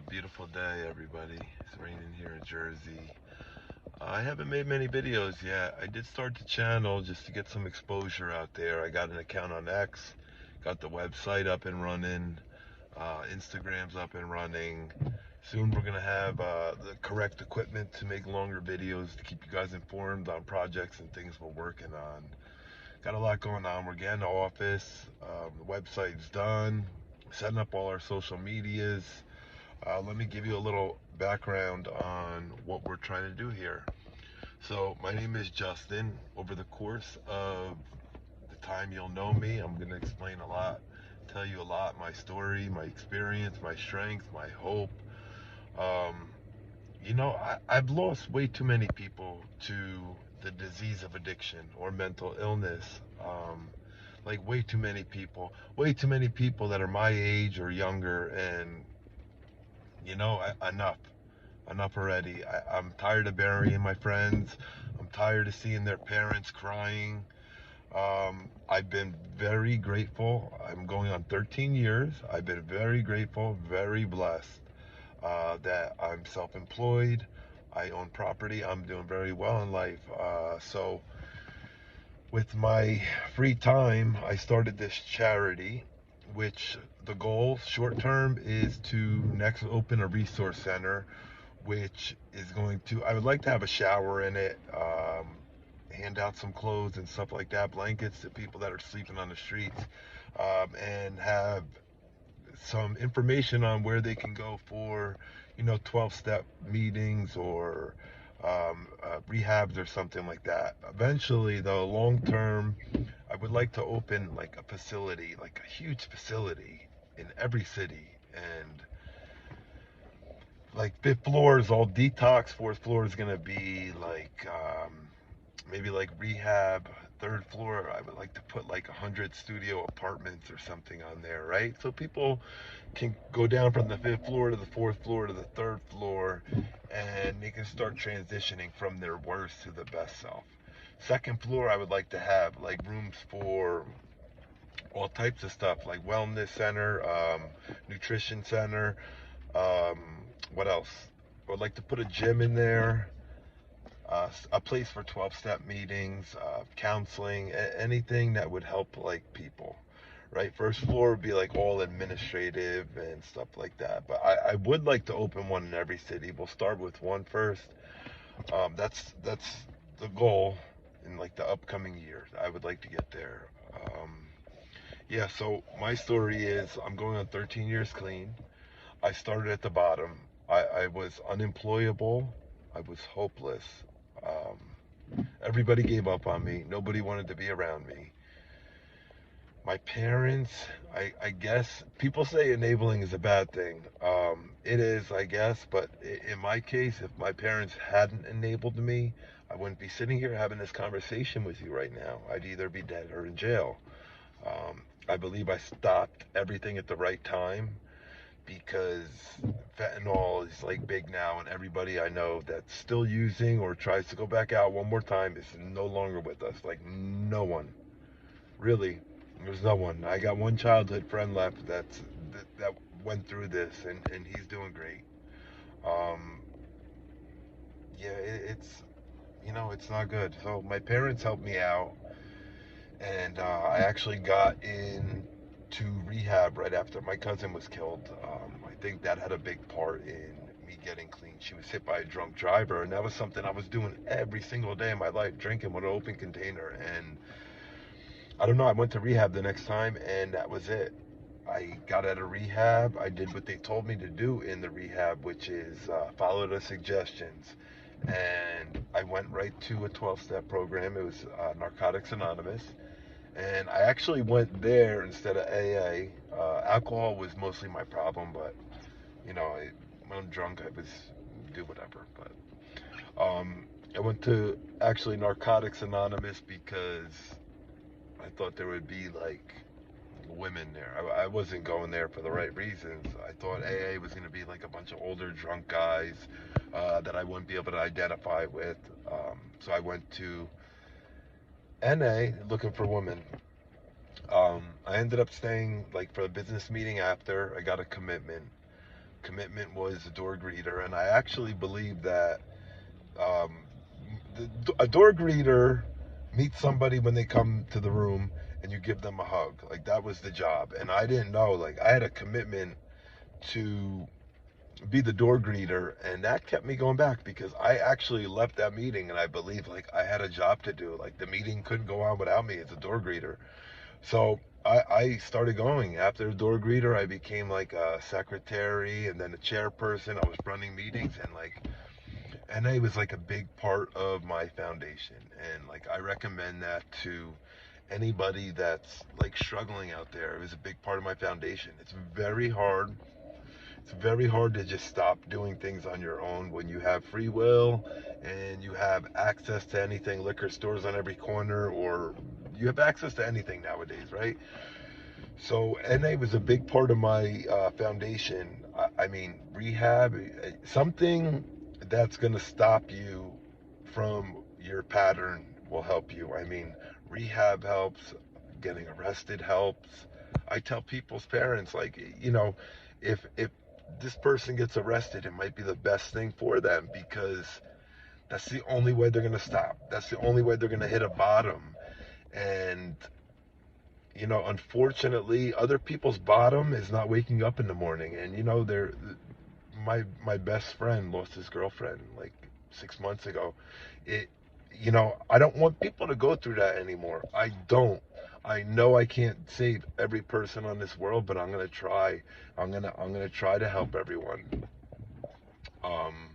Beautiful day, everybody. It's raining here in Jersey. I haven't made many videos yet. I did start the channel just to get some exposure out there. I got an account on X, got the website up and running, Instagram's up and running. Soon we're gonna have the correct equipment to make longer videos to keep you guys informed on projects and things we're working on. Got a lot going on. We're getting the office. The website's done. Setting up all our social medias. Let me give you a little background on what we're trying to do here. So, my name is Justin. Over the course of the time you'll know me, I'm going to explain a lot, tell you a lot, my story, my experience, my strength, my hope. Um, I've lost way too many people to the disease of addiction or mental illness. Like way too many people that are my age or younger, and enough. Enough already. I'm tired of burying my friends. I'm tired of seeing their parents crying. I've been very grateful. I'm going on 13 years. I've been very grateful, very blessed that I'm self employed. I own property. I'm doing very well in life. So, with my free time, I started this charity, which the goal short term is to next open a resource center which is going to, I would like to have a shower in it, hand out some clothes and stuff like that, blankets to people that are sleeping on the streets, and have some information on where they can go for, 12-step meetings or rehabs or something like that. Eventually, though, long term, I would like to open like a facility, like a huge facility in every city, and like fifth floor is all detox. Fourth floor is gonna be like maybe like rehab. Third floor, I would like to put like 100 studio apartments or something on there, right? So people can go down from the fifth floor to the fourth floor to the third floor, and they can start transitioning from their worst to the best self. Second floor, I would like to have like rooms for all types of stuff, like wellness center, nutrition center, um, what else? I would like to put a gym in there, a place for 12-step meetings, counseling, anything that would help like people. Right, first floor would be like all administrative and stuff like that. But I would like to open one in every city. We'll start with one first. That's the goal in like the upcoming years. I would like to get there. Yeah. So my story is I'm going on 13 years clean. I started at the bottom. I was unemployable. I was hopeless. Everybody gave up on me. Nobody wanted to be around me. My parents, I guess, people say enabling is a bad thing. It is, I guess, but in my case, if my parents hadn't enabled me, I wouldn't be sitting here having this conversation with you right now. I'd either be dead or in jail. I believe I stopped everything at the right time because fentanyl is like big now, and everybody I know that's still using or tries to go back out one more time is no longer with us. Like, no one. Really. There's no one. I got one childhood friend left that went through this, and he's doing great. Um, yeah, it's not good. So my parents helped me out, and I actually got into rehab right after my cousin was killed. I think that had a big part in me getting clean. She was hit by a drunk driver, and that was something I was doing every single day of my life, drinking with an open container. And I don't know, I went to rehab the next time, and that was it. I got out of rehab. I did what they told me to do in the rehab, which is follow the suggestions. And I went right to a 12-step program. It was Narcotics Anonymous. And I actually went there instead of AA. Alcohol was mostly my problem, but when I'm drunk, I was do whatever. But I went to actually Narcotics Anonymous because I thought there would be like women there. I wasn't going there for the right reasons. I thought AA was going to be like a bunch of older drunk guys that I wouldn't be able to identify with. So I went to NA looking for women. I ended up staying like for a business meeting after I got a commitment. commitment was a door greeter, and I actually believe that um, a door greeter meets somebody when they come to the room and you give them a hug. Like that was the job. And I didn't know, like I had a commitment to be the door greeter, and that kept me going back because I actually left that meeting and I believe like I had a job to do. Like the meeting couldn't go on without me as a door greeter. So I started going. After the door greeter, I became like a secretary and then a chairperson. I was running meetings, and like NA was like a big part of my foundation, and like I recommend that to anybody that's like struggling out there. It was a big part of my foundation. It's very hard. It's very hard to just stop doing things on your own when you have free will and you have access to anything, liquor stores on every corner, or you have access to anything nowadays, right? So NA was a big part of my foundation. I mean, rehab, something that's going to stop you from your pattern will help you. I mean, rehab helps, getting arrested helps. I tell people's parents, like, if this person gets arrested, it might be the best thing for them because that's the only way they're going to stop. That's the only way they're going to hit a bottom. And unfortunately, other people's bottom is not waking up in the morning. And they're my best friend lost his girlfriend like 6 months ago. It, I don't want people to go through that anymore. I don't. I know I can't save every person on this world, but I'm gonna try. I'm gonna try to help everyone. Um,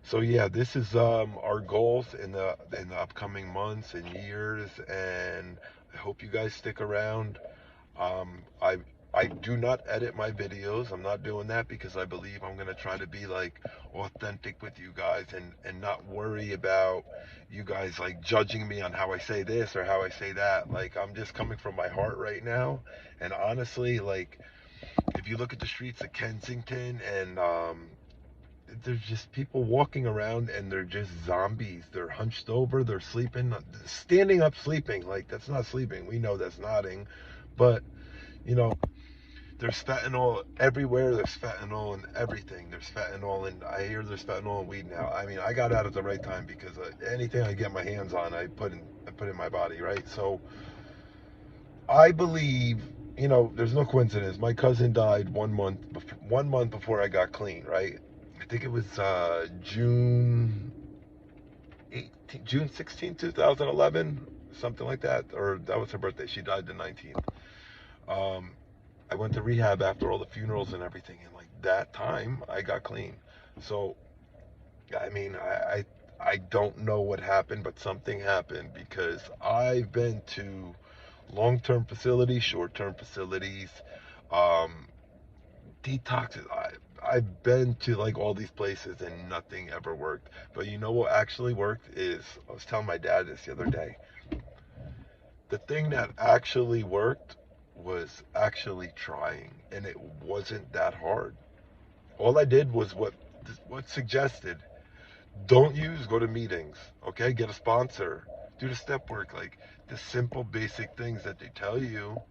so yeah, this is our goals in the upcoming months and years, and I hope you guys stick around. I do not edit my videos. I'm not doing that because I believe I'm gonna try to be like authentic with you guys and not worry about you guys like judging me on how I say this or how I say that. Like I'm just coming from my heart right now. And honestly, like if you look at the streets of Kensington and there's just people walking around and they're just zombies. They're hunched over, they're sleeping, standing up sleeping. Like that's not sleeping. We know that's nodding. But you know, there's fentanyl everywhere. There's fentanyl in everything. There's fentanyl, and I hear there's fentanyl in weed now. I mean, I got out at the right time because anything I get my hands on, I put in my body, right? So I believe, there's no coincidence. My cousin died 1 month before I got clean, right? I think it was June 16, 2011, something like that, or that was her birthday. She died the 19th. Um, I went to rehab after all the funerals and everything, and like that time I got clean. So I mean, I don't know what happened, but something happened because I've been to long-term facilities, short-term facilities, um, detoxes. I've been to like all these places and nothing ever worked. But you know what actually worked is I was telling my dad this the other day. The thing that actually worked was actually trying, and it wasn't that hard. All I did was what suggested. Don't use, go to meetings, okay? Get a sponsor, do the step work, like the simple basic things that they tell you.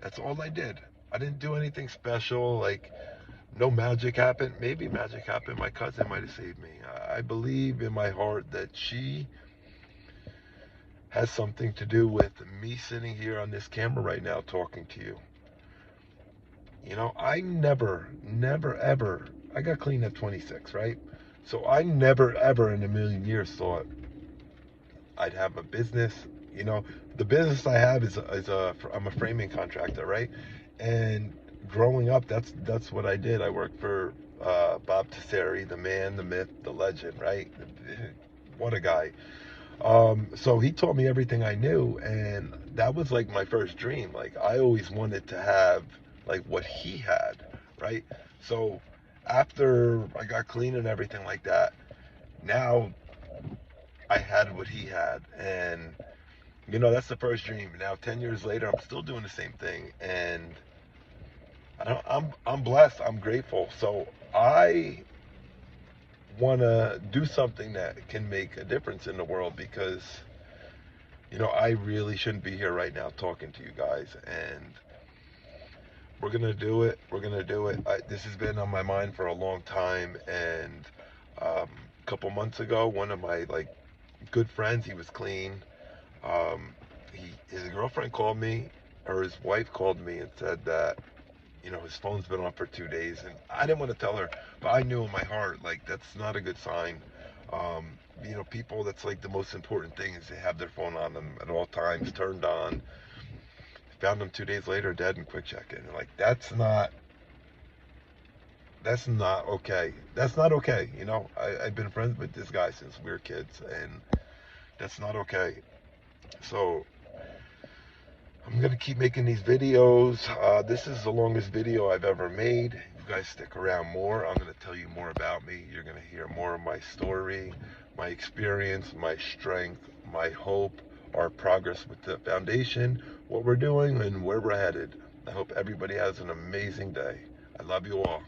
That's all I did. I didn't do anything special, like no magic happened. Maybe magic happened. My cousin might have saved me. I believe in my heart that she has something to do with me sitting here on this camera right now talking to you. I never, ever, I got clean at 26, right? So I never, ever in a million years thought I'd have a business. The business I have is I'm a framing contractor, right? And growing up, that's what I did. I worked for Bob Tesseri, the man, the myth, the legend, right? What a guy. So he taught me everything I knew, and that was like my first dream. Like I always wanted to have like what he had, right? So after I got clean and everything like that, now I had what he had, and that's the first dream. Now 10 years later, I'm still doing the same thing, and I'm blessed. I'm grateful. So I want to do something that can make a difference in the world because I really shouldn't be here right now talking to you guys. And We're gonna do it. We're gonna do it. This has been on my mind for a long time, and a couple months ago, one of my like good friends, he was clean. Um, his girlfriend called me, or his wife called me and said that his phone's been off for 2 days, and I didn't want to tell her, but I knew in my heart like that's not a good sign. People, that's like the most important thing is they have their phone on them at all times, turned on. Found them 2 days later dead in quick check-in. Like that's not okay. That's not okay. I've been friends with this guy since we were kids, and that's not okay. So I'm gonna keep making these videos. This is the longest video I've ever made. You guys stick around more. I'm gonna tell you more about me. You're gonna hear more of my story, my experience, my strength, my hope, our progress with the foundation, what we're doing, and where we're headed. I hope everybody has an amazing day. I love you all.